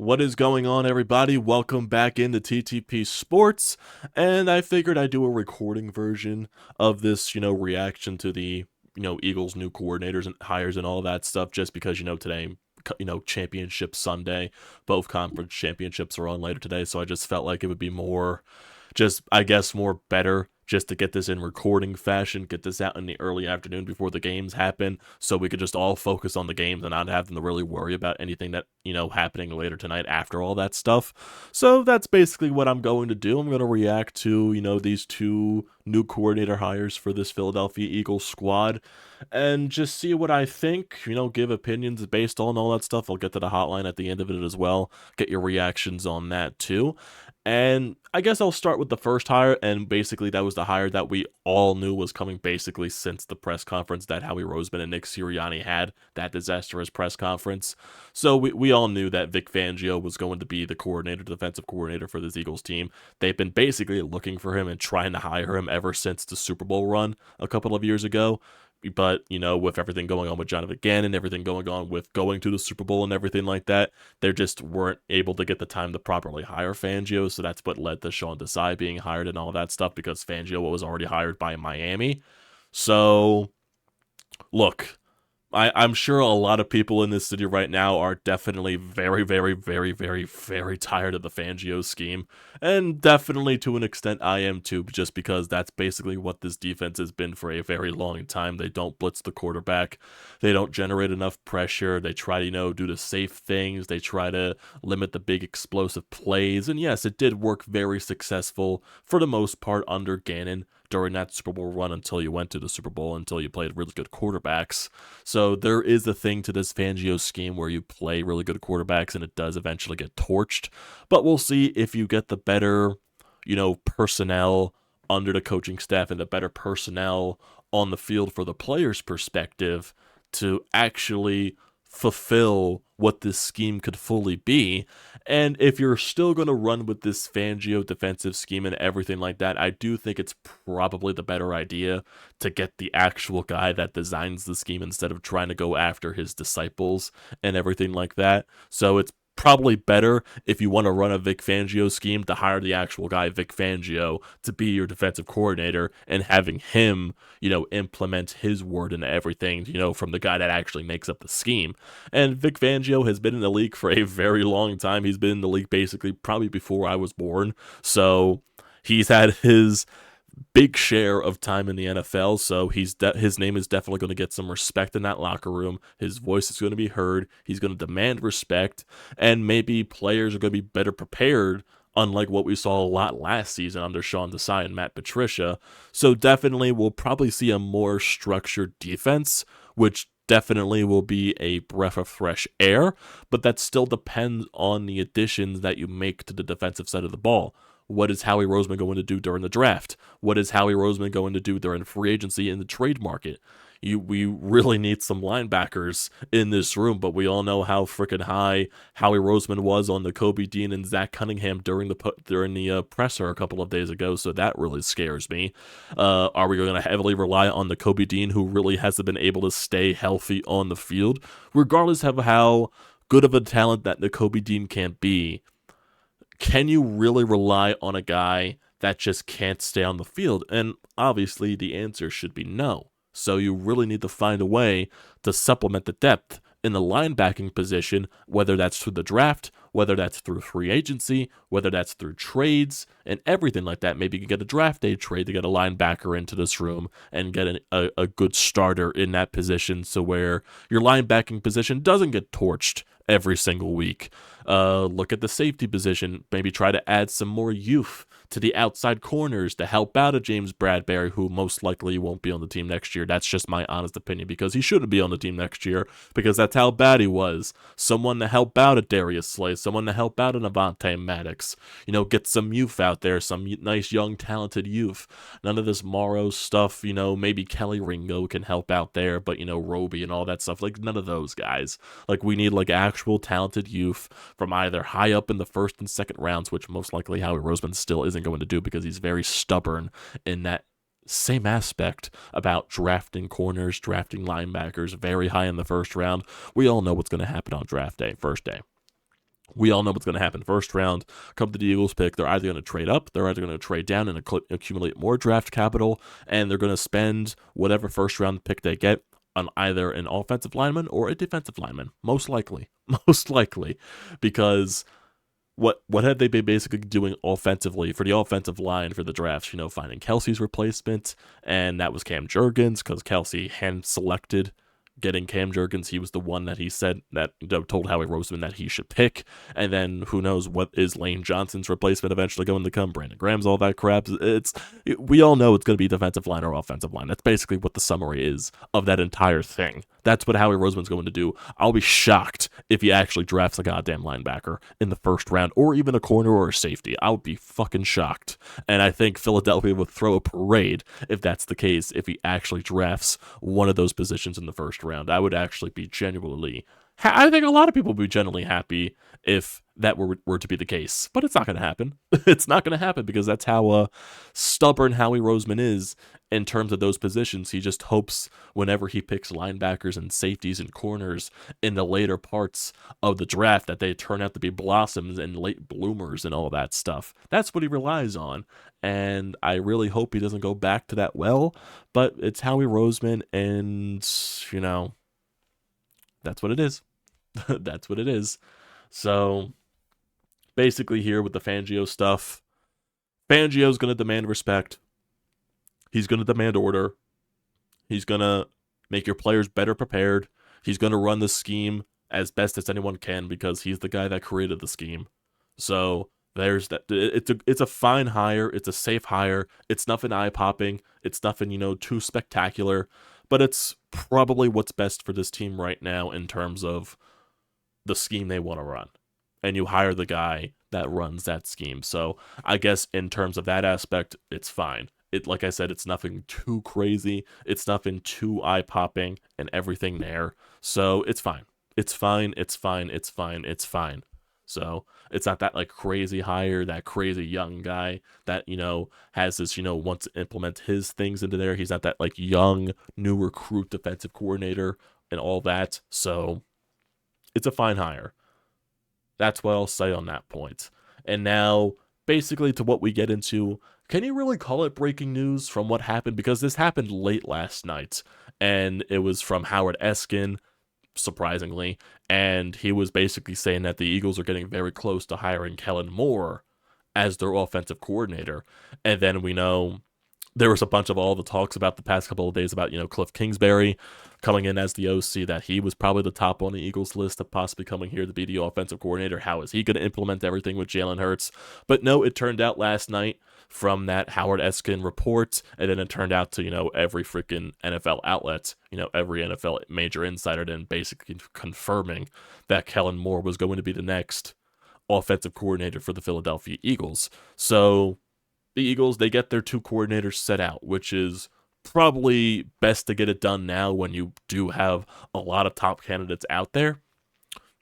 What is going on, everybody? Welcome back into TTP Sports, and I figured I'd do a recording version of this, reaction to the, Eagles' new coordinators and hires and all that stuff, just because, today, championship Sunday, both conference championships are on later today, so I just felt like it would be more, just, I guess, more better just to get this in recording fashion, get this out in the early afternoon before the games happen, so we could just all focus on the games and not have them to really worry about anything that, happening later tonight after all that stuff. So that's basically what I'm going to do. I'm going to react to, these two new coordinator hires for this Philadelphia Eagles squad and just see what I think, give opinions based on all that stuff. I'll get to the hotline at the end of it as well, get your reactions on that too. And I guess I'll start with the first hire, and basically that was the hire that we all knew was coming basically since the press conference that Howie Roseman and Nick Sirianni had, that disastrous press conference. So we all knew that Vic Fangio was going to be the coordinator, defensive coordinator for this Eagles team. They've been basically looking for him and trying to hire him ever since the Super Bowl run a couple of years ago. But, with everything going on with Jonathan Gannon, everything going on with going to the Super Bowl and everything like that, they just weren't able to get the time to properly hire Fangio. So that's what led to Sean Desai being hired and all that stuff, because Fangio was already hired by Miami. So, look, I'm sure a lot of people in this city right now are definitely very, very, very, very, very tired of the Fangio scheme. And definitely to an extent I am too, just because that's basically what this defense has been for a very long time. They don't blitz the quarterback. They don't generate enough pressure. They try to, do the safe things. They try to limit the big explosive plays. And yes, it did work very successful for the most part under Gannon during that Super Bowl run until you went to the Super Bowl, until you played really good quarterbacks. So there is a thing to this Fangio scheme where you play really good quarterbacks and it does eventually get torched. But we'll see if you get the better, personnel under the coaching staff and the better personnel on the field for the players' perspective to actually fulfill what this scheme could fully be. And if you're still going to run with this Fangio defensive scheme and everything like that, I do think it's probably the better idea to get the actual guy that designs the scheme instead of trying to go after his disciples and everything like that. So it's probably better, if you want to run a Vic Fangio scheme, to hire the actual guy, Vic Fangio, to be your defensive coordinator and having him, implement his word into everything, from the guy that actually makes up the scheme. And Vic Fangio has been in the league for a very long time. He's been in the league basically probably before I was born. So he's had his big share of time in the NFL, so his name is definitely going to get some respect in that locker room. His voice is going to be heard. He's going to demand respect, and maybe players are going to be better prepared, unlike what we saw a lot last season under Sean Desai and Matt Patricia. So definitely we'll probably see a more structured defense, which definitely will be a breath of fresh air, but that still depends on the additions that you make to the defensive side of the ball. What is Howie Roseman going to do during the draft? What is Howie Roseman going to do during free agency in the trade market? We really need some linebackers in this room, but we all know how freaking high Howie Roseman was on the Kobe Dean and Zach Cunningham during the presser a couple of days ago, so that really scares me. Are we going to heavily rely on the Kobe Dean, who really hasn't been able to stay healthy on the field, regardless of how good of a talent that the Kobe Dean can be? Can you really rely on a guy that just can't stay on the field? And obviously the answer should be no. So you really need to find a way to supplement the depth in the linebacking position, whether that's through the draft, whether that's through free agency, whether that's through trades, and everything like that. Maybe you can get a draft day trade to get a linebacker into this room and get a good starter in that position, so where your linebacking position doesn't get torched every single week. Look at the safety position. Maybe try to add some more youth to the outside corners to help out a James Bradbury, who most likely won't be on the team next year. That's just my honest opinion, because he shouldn't be on the team next year, because that's how bad he was. Someone to help out a Darius Slay, someone to help out an Avonte Maddox. Get some youth out there, some nice, young, talented youth. None of this Morrow stuff, maybe Kelly Ringo can help out there, but, Roby and all that stuff, like, none of those guys. Like, we need, like, actual talented youth from either high up in the first and second rounds, which most likely Howie Roseman still isn't going to do, because he's very stubborn in that same aspect about drafting corners, drafting linebackers very high in the first round. We all know what's going to happen on draft day, first day. We all know what's going to happen first round. Come to the Eagles pick, they're either going to trade up, they're either going to trade down and accumulate more draft capital, and they're going to spend whatever first round pick they get on either an offensive lineman or a defensive lineman. Most likely. Most likely. Because what had they been basically doing offensively for the offensive line for the drafts? Finding Kelce's replacement, and that was Cam Jurgens, because Kelce hand selected getting Cam Jurgens. He was the one that he said that told Howie Roseman that he should pick. And then who knows what is Lane Johnson's replacement eventually going to come? Brandon Graham's, all that crap. We all know it's going to be defensive line or offensive line. That's basically what the summary is of that entire thing. That's what Howie Roseman's going to do. I'll be shocked if he actually drafts a goddamn linebacker in the first round, or even a corner or a safety. I would be fucking shocked. And I think Philadelphia would throw a parade if that's the case, if he actually drafts one of those positions in the first round. I would actually be genuinely, I think a lot of people would be genuinely happy if that were to be the case, but it's not going to happen. It's not going to happen because that's how stubborn Howie Roseman is in terms of those positions. He just hopes whenever he picks linebackers and safeties and corners in the later parts of the draft that they turn out to be blossoms and late bloomers and all that stuff. That's what he relies on, and I really hope he doesn't go back to that well, but it's Howie Roseman, and, that's what it is. That's what it is. So basically here with the Fangio stuff, Fangio's going to demand respect. He's going to demand order. He's going to make your players better prepared. He's going to run the scheme as best as anyone can because he's the guy that created the scheme. So there's that. It's a fine hire. It's a safe hire. It's nothing eye-popping. It's nothing, too spectacular. But it's probably what's best for this team right now in terms of the scheme they want to run. And you hire the guy that runs that scheme. So I guess in terms of that aspect, it's fine. Like I said, it's nothing too crazy. It's nothing too eye-popping and everything there. So it's fine. It's fine. It's fine. It's fine. It's fine. So it's not that crazy hire, that crazy young guy that, has this, wants to implement his things into there. He's not that young, new recruit defensive coordinator and all that. So it's a fine hire. That's what I'll say on that point. And now, basically, to what we get into, can you really call it breaking news from what happened? Because this happened late last night, and it was from Howard Eskin, surprisingly, and he was basically saying that the Eagles are getting very close to hiring Kellen Moore as their offensive coordinator. And then we know there was a bunch of all the talks about the past couple of days about, Cliff Kingsbury coming in as the OC, that he was probably the top on the Eagles list of possibly coming here to be the offensive coordinator. How is he going to implement everything with Jalen Hurts? But no, it turned out last night from that Howard Eskin report, and then it turned out to, every freaking NFL outlet, every NFL major insider then basically confirming that Kellen Moore was going to be the next offensive coordinator for the Philadelphia Eagles. So the Eagles, they get their two coordinators set out, which is probably best to get it done now when you do have a lot of top candidates out there.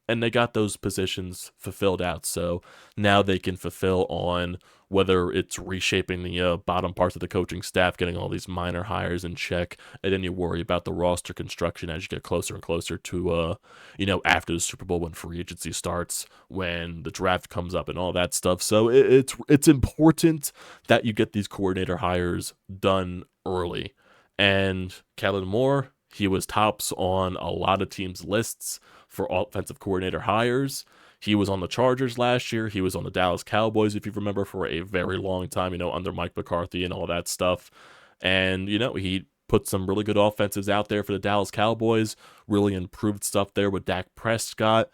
And they got those positions fulfilled out, so now they can fulfill on whether it's reshaping the bottom parts of the coaching staff, getting all these minor hires in check, and then you worry about the roster construction as you get closer and closer to, after the Super Bowl when free agency starts, when the draft comes up and all that stuff. So it's important that you get these coordinator hires done early. And Kellen Moore, he was tops on a lot of teams' lists for offensive coordinator hires. He was on the Chargers last year. He was on the Dallas Cowboys, if you remember, for a very long time, under Mike McCarthy and all that stuff. And, he put some really good offenses out there for the Dallas Cowboys, really improved stuff there with Dak Prescott,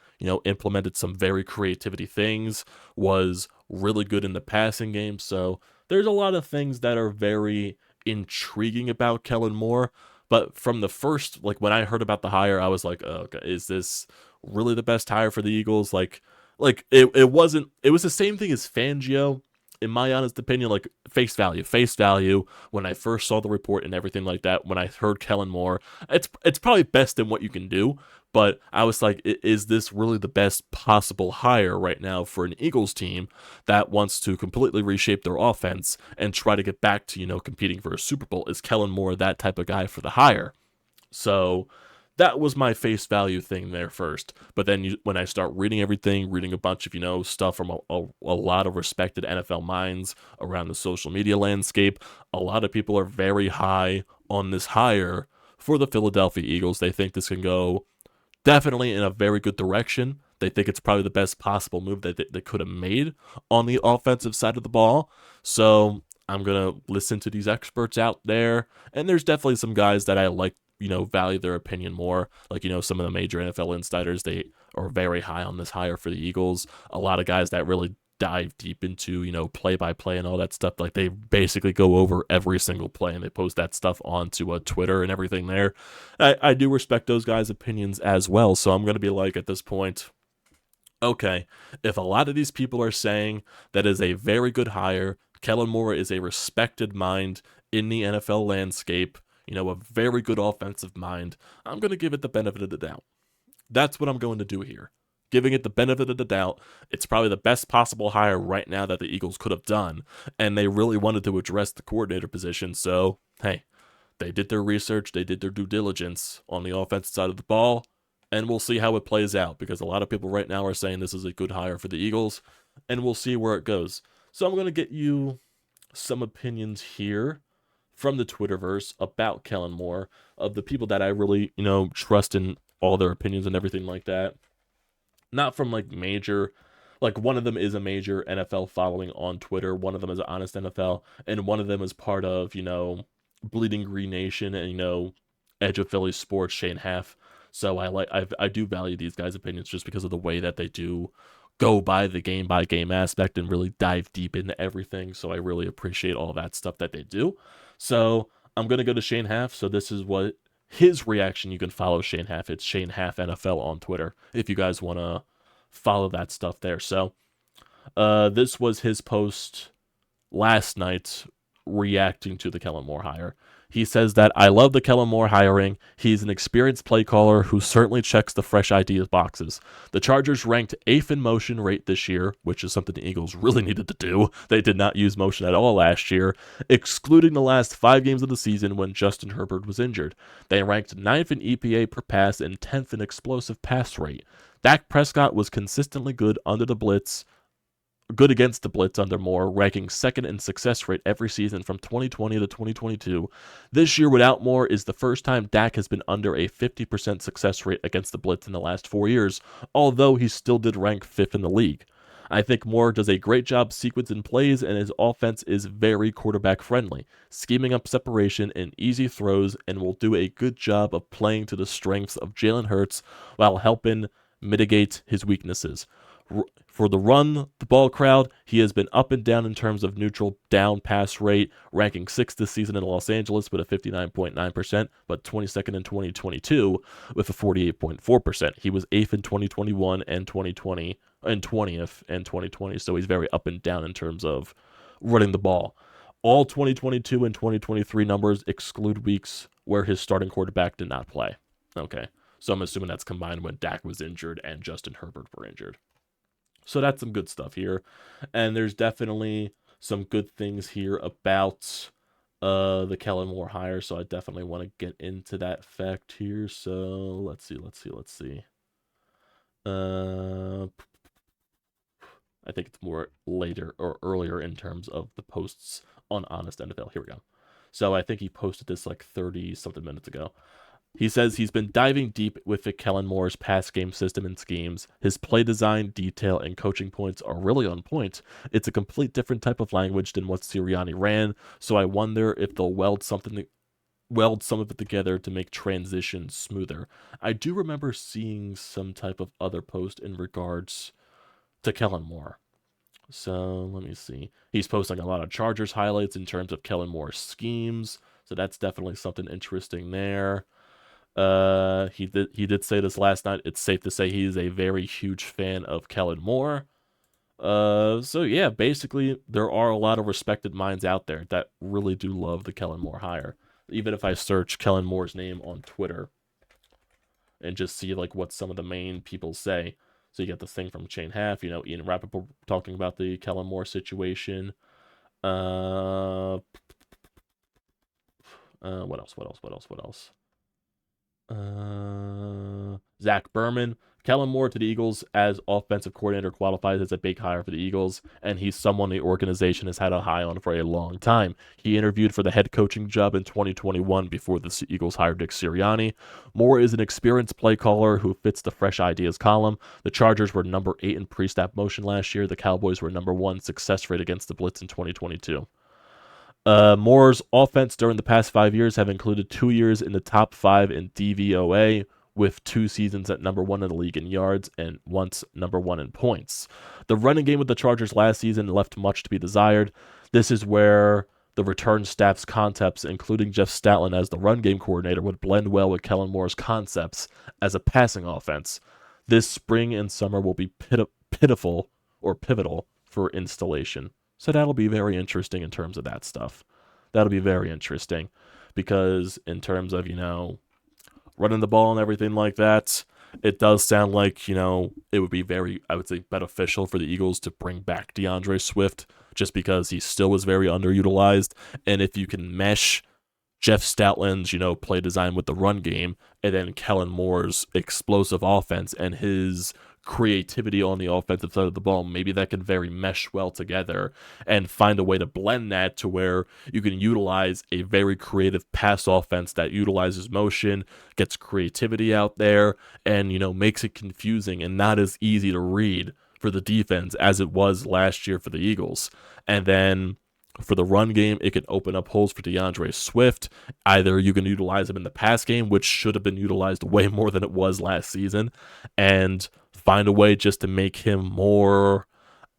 implemented some very creativity things, was really good in the passing game. So there's a lot of things that are very intriguing about Kellen Moore. But from the first, when I heard about the hire, I was like, oh, okay, is this really the best hire for the Eagles? It wasn't, it was the same thing as Fangio, in my honest opinion, face value. When I first saw the report and everything like that, when I heard Kellen Moore, it's probably best in what you can do. But I was like, is this really the best possible hire right now for an Eagles team that wants to completely reshape their offense and try to get back to, competing for a Super Bowl? Is Kellen Moore that type of guy for the hire? So that was my face value thing there first. But then when I start reading everything, reading a bunch of, stuff from a lot of respected NFL minds around the social media landscape, a lot of people are very high on this hire for the Philadelphia Eagles. They think this can go definitely in a very good direction. They think it's probably the best possible move that they could have made on the offensive side of the ball. So I'm going to listen to these experts out there. And there's definitely some guys that I like, value their opinion more. Like, some of the major NFL insiders, they are very high on this hire for the Eagles. A lot of guys that really dive deep into, play by play and all that stuff. Like, they basically go over every single play and they post that stuff onto Twitter and everything there. I do respect those guys' opinions as well. So I'm going to be like, at this point, okay, if a lot of these people are saying that is a very good hire, Kellen Moore is a respected mind in the NFL landscape, a very good offensive mind, I'm going to give it the benefit of the doubt. That's what I'm going to do here. Giving it the benefit of the doubt, it's probably the best possible hire right now that the Eagles could have done, and they really wanted to address the coordinator position, so, hey, they did their research, they did their due diligence on the offensive side of the ball, and we'll see how it plays out, because a lot of people right now are saying this is a good hire for the Eagles, and we'll see where it goes. So I'm going to get you some opinions here from the Twitterverse about Kellen Moore, of the people that I really, trust in all their opinions and everything like that. Not from major, one of them is a major NFL following on Twitter, one of them is an Honest NFL, and one of them is part of, Bleeding Green Nation and, Edge of Philly Sports, Shane Half. So I do value these guys' opinions just because of the way that they do go by the game by game aspect and really dive deep into everything. So I really appreciate all that stuff that they do. So I'm going to go to Shane Half. So this is what his reaction. You can follow Shane Half. It's Shane Half NFL on Twitter if you guys want to follow that stuff there. So this was his post last night reacting to the Kellen Moore hire. He says that, I love the Kellen Moore hiring. He's an experienced play caller who certainly checks the fresh ideas boxes. The Chargers ranked 8th in motion rate this year, which is something the Eagles really needed to do. They did not use motion at all last year, excluding the last 5 games of the season when Justin Herbert was injured. They ranked 9th in EPA per pass and 10th in explosive pass rate. Dak Prescott was consistently good against the blitz under Moore, ranking 2nd in success rate every season from 2020 to 2022. This year without Moore is the first time Dak has been under a 50% success rate against the blitz in the last 4 years, although he still did rank 5th in the league. I think Moore does a great job sequencing plays, and his offense is very quarterback friendly, scheming up separation and easy throws, and will do a good job of playing to the strengths of Jalen Hurts while helping mitigate his weaknesses. For the run the ball crowd, he has been up and down in terms of neutral down pass rate, ranking 6th this season in Los Angeles with a 59.9%, but 22nd in 2022 with a 48.4%. He was 8th in 2021 and 2020 and 20th in 2020, so he's very up and down in terms of running the ball. All 2022 and 2023 numbers exclude weeks where his starting quarterback did not play. Okay, so I'm assuming that's combined when Dak was injured and Justin Herbert were injured. So that's some good stuff here. And there's definitely some good things here about the Kellen Moore hire. So I definitely want to get into that fact here. So let's see. I think it's more later or earlier in terms of the posts on Honest NFL. Here we go. So I think he posted this 30-something minutes ago. He says he's been diving deep with Kellen Moore's pass game system and schemes. His play design, detail, and coaching points are really on point. It's a complete different type of language than what Sirianni ran, so I wonder if they'll weld some of it together to make transitions smoother. I do remember seeing some type of other post in regards to Kellen Moore. So let me see. He's posting a lot of Chargers highlights in terms of Kellen Moore's schemes, so that's definitely something interesting there. He did say this last night. It's safe to say he's a very huge fan of Kellen Moore. So yeah, basically there are a lot of respected minds out there that really do love the Kellen Moore hire. Even if I search Kellen Moore's name on Twitter and just see what some of the main people say. So you get this thing from Shane Half, Ian Rappaport talking about the Kellen Moore situation. What else? Zach Berman. Kellen Moore to the Eagles as offensive coordinator qualifies as a big hire for the Eagles, and he's someone the organization has had a high on for a long time. He interviewed for the head coaching job in 2021 before the Eagles hired Nick Sirianni. Moore is an experienced play caller who fits the fresh ideas column. The Chargers were number 8 in pre-snap motion last year. The Cowboys were number 1 success rate against the blitz in 2022. Moore's offense during the past 5 years have included 2 years in the top 5 in DVOA, with 2 seasons at number 1 in the league in yards and once number 1 in points. The running game with the Chargers last season left much to be desired. This is where the return staff's concepts, including Jeff Stoutland as the run game coordinator, would blend well with Kellen Moore's concepts as a passing offense. This spring and summer will be pivotal for installation. So that'll be very interesting in terms of that stuff. That'll be very interesting because in terms of, running the ball and everything like that, it does sound like, it would be very, I would say, beneficial for the Eagles to bring back DeAndre Swift just because he still was very underutilized. And if you can mesh Jeff Stoutland's, play design with the run game and then Kellen Moore's explosive offense and his creativity on the offensive side of the ball, maybe that can very mesh well together and find a way to blend that to where you can utilize a very creative pass offense that utilizes motion, gets creativity out there, and makes it confusing and not as easy to read for the defense as it was last year for the Eagles. And then for the run game, it can open up holes for DeAndre Swift. Either you can utilize him in the pass game, which should have been utilized way more than it was last season, and find a way just to make him more,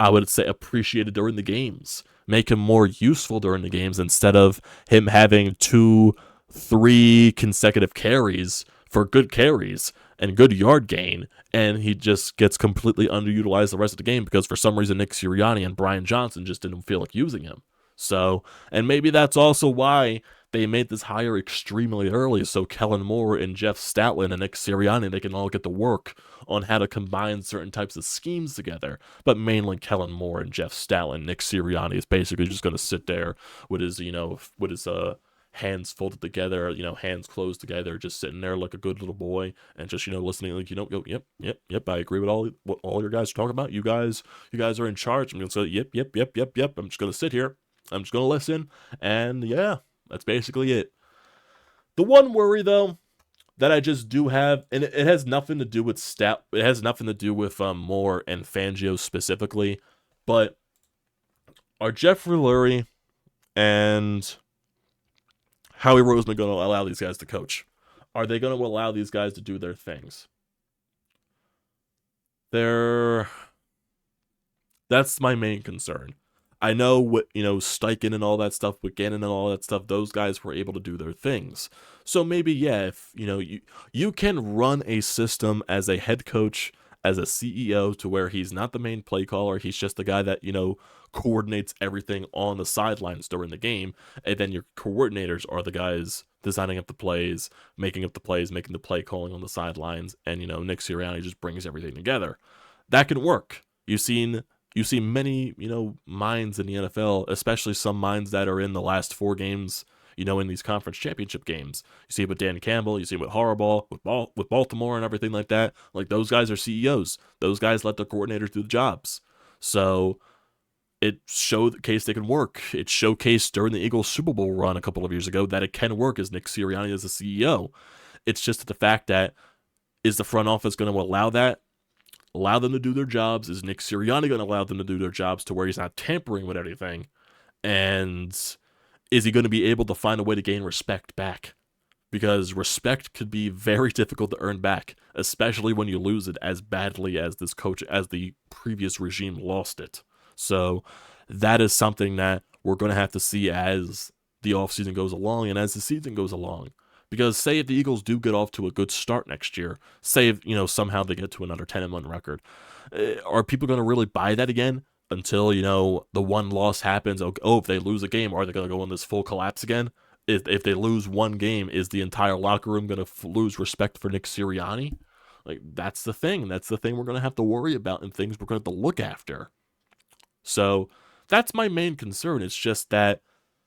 I would say, appreciated during the games. Make him more useful during the games instead of him having 2-3 consecutive carries for good carries and good yard gain, and he just gets completely underutilized the rest of the game because for some reason Nick Sirianni and Brian Johnson just didn't feel like using him. So, and maybe that's also why they made this hire extremely early, so Kellen Moore and Jeff Stoutland and Nick Sirianni, they can all get to work on how to combine certain types of schemes together. But mainly Kellen Moore and Jeff Stoutland. Nick Sirianni is basically just going to sit there with his, hands folded together, hands closed together, just sitting there like a good little boy and just, listening like, go, yep, I agree with what all your guys are talking about. You guys are in charge. I'm going to say, yep. I'm just going to sit here. I'm just going to listen. And yeah, that's basically it. The one worry, though, that I just do have, and it has nothing to do with it has nothing to do with Moore and Fangio specifically, but are Jeffrey Lurie and Howie Roseman going to allow these guys to coach? Are they going to allow these guys to do their things? That's my main concern. I know what, Steichen and all that stuff, with Gannon and all that stuff, those guys were able to do their things. So maybe, yeah, if, you can run a system as a head coach, as a CEO, to where he's not the main play caller, he's just the guy that, coordinates everything on the sidelines during the game, and then your coordinators are the guys designing up the plays, making the play calling on the sidelines, and, Nick Sirianni just brings everything together. That can work. You see many, minds in the NFL, especially some minds that are in the last 4 games, in these conference championship games. You see it with Dan Campbell, you see it with Harbaugh, with Baltimore and everything like that. Like, those guys are CEOs. Those guys let their coordinators do the jobs. So it showcased they can work. It showcased during the Eagles Super Bowl run a couple of years ago that it can work as Nick Sirianni as a CEO. It's just the fact that, is the front office going to allow that? Allow them to do their jobs? Is Nick Sirianni going to allow them to do their jobs to where he's not tampering with anything? And is he going to be able to find a way to gain respect back? Because respect could be very difficult to earn back, especially when you lose it as badly as the previous regime lost it. So that is something that we're going to have to see as the offseason goes along and as the season goes along. Because say if the Eagles do get off to a good start next year, say if, somehow they get to another 10-1 record, are people going to really buy that again until, the one loss happens? Oh, if they lose a game, are they going to go in this full collapse again? If they lose one game, is the entire locker room going to lose respect for Nick Sirianni? Like, that's the thing. That's the thing we're going to have to worry about and things we're going to have to look after. So that's my main concern. It's just that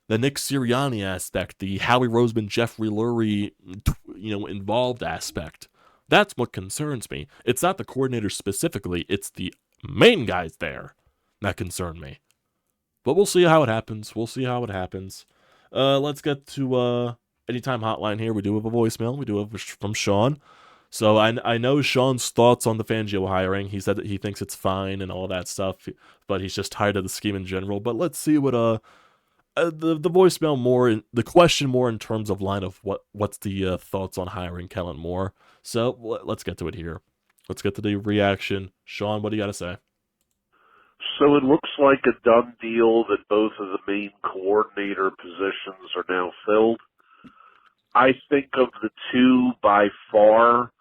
the Nick Sirianni aspect, the Howie Roseman, Jeffrey Lurie, involved aspect. That's what concerns me. It's not the coordinator specifically, it's the main guys there that concern me. But we'll see how it happens. Let's get to Anytime Hotline here. We do have a voicemail. We do have from Sean. So I know Sean's thoughts on the Fangio hiring. He said that he thinks it's fine and all that stuff, but he's just tired of the scheme in general. But let's see what the voicemail more, the question more in terms of line of what's the thoughts on hiring Kellen Moore. So let's get to it here. Let's get to the reaction. Sean, what do you got to say? So it looks like a done deal that both of the main coordinator positions are now filled. I think of the two, by far,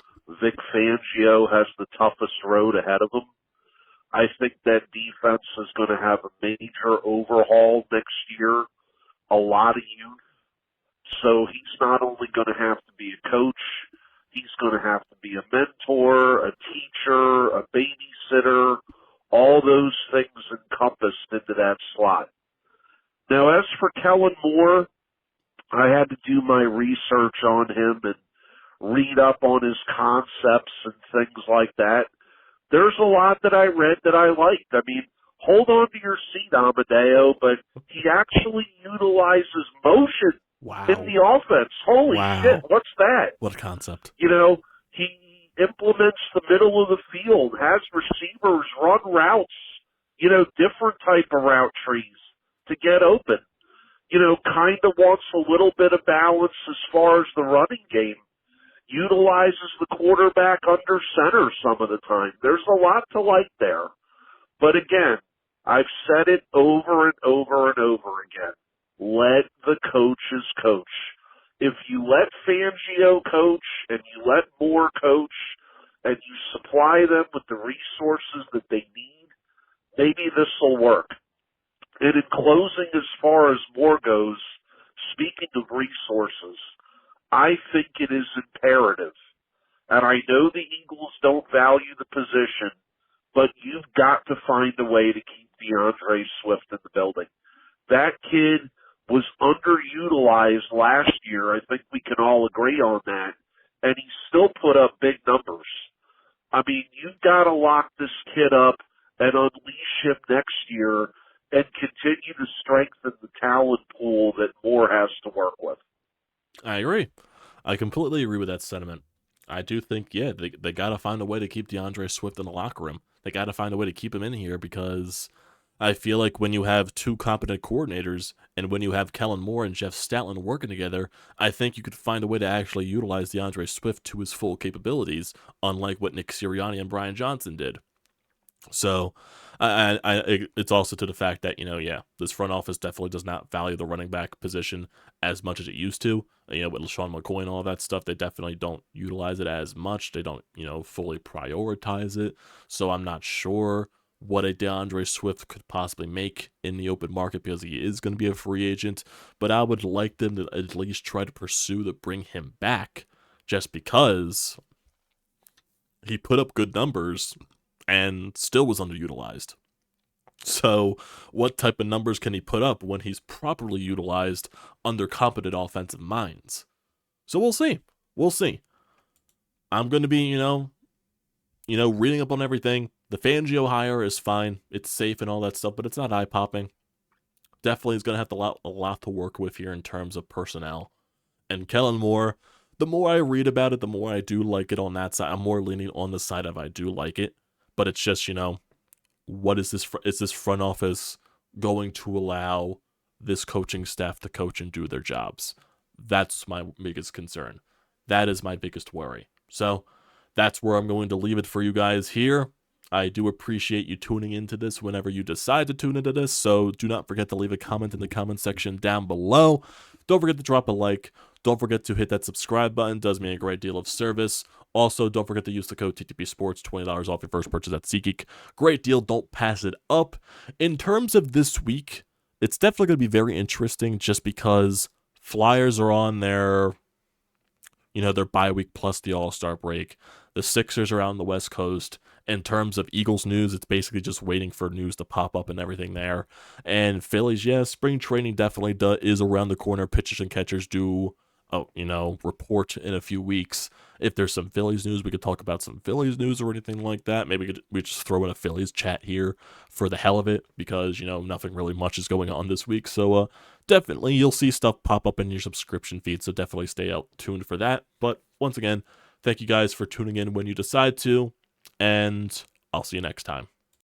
Vic Fangio has the toughest road ahead of him. I think that defense is going to have a major overhaul next year, a lot of youth. So he's not only going to have to be a coach, he's going to have to be a mentor, a teacher, a babysitter, all those things encompassed into that slot. Now, as for Kellen Moore, I had to do my research on him and read up on his concepts and things like that. There's a lot that I read that I liked. I mean, hold on to your seat, Amadeo, but he actually utilizes motion in the offense. Holy shit, what's that? What a concept. He implements the middle of the field, has receivers run routes, different type of route trees to get open. Kind of wants a little bit of balance as far as the running game. Utilizes the quarterback under center some of the time. There's a lot to like there. But again, I've said it over and over and over again. Let the coaches coach. If you let Fangio coach and you let Moore coach and you supply them with the resources that they need, maybe this will work. And in closing, as far as Moore goes, speaking of resources, I think it is imperative, and I know the Eagles don't value the position, but you've got to find a way to keep DeAndre Swift in the building. That kid was underutilized last year. I think we can all agree on that, and he still put up big numbers. I mean, you've got to lock this kid up and unleash him next year and continue to strengthen the talent pool that Moore has to work with. I agree. I completely agree with that sentiment. I do think, they got to find a way to keep DeAndre Swift in the locker room. They got to find a way to keep him in here because I feel like when you have two competent coordinators and when you have Kellen Moore and Jeff Stoutland working together, I think you could find a way to actually utilize DeAndre Swift to his full capabilities, unlike what Nick Sirianni and Brian Johnson did. So it's also to the fact that, this front office definitely does not value the running back position as much as it used to. With LaShawn McCoy and all that stuff, they definitely don't utilize it as much. They don't, fully prioritize it. So I'm not sure what a DeAndre Swift could possibly make in the open market because he is going to be a free agent. But I would like them to at least try to pursue to bring him back just because he put up good numbers and still was underutilized. So what type of numbers can he put up when he's properly utilized under competent offensive minds? So we'll see. I'm going to be, reading up on everything. The Fangio hire is fine. It's safe and all that stuff, but it's not eye-popping. Definitely is going to have a lot to work with here in terms of personnel. And Kellen Moore, the more I read about it, the more I do like it on that side. I'm more leaning on the side of I do like it. But it's just, what is this? Is this front office going to allow this coaching staff to coach and do their jobs? That's my biggest concern. That is my biggest worry. So that's where I'm going to leave it for you guys here. I do appreciate you tuning into this whenever you decide to tune into this. So do not forget to leave a comment in the comment section down below. Don't forget to drop a like. Don't forget to hit that subscribe button. It does me a great deal of service. Also, don't forget to use the code TTPSPORTS, $20 off your first purchase at SeatGeek. Great deal. Don't pass it up. In terms of this week, it's definitely going to be very interesting just because Flyers are on their bye week plus the All-Star break. The Sixers are out on the West Coast. In terms of Eagles news, it's basically just waiting for news to pop up and everything there. And Phillies, spring training definitely is around the corner. Pitchers and catchers do report in a few weeks. If there's some Phillies news, we could talk about some Phillies news or anything like that. Maybe we just throw in a Phillies chat here for the hell of it because, nothing really much is going on this week. So definitely you'll see stuff pop up in your subscription feed. So definitely stay tuned for that. But once again, thank you guys for tuning in when you decide to. And I'll see you next time.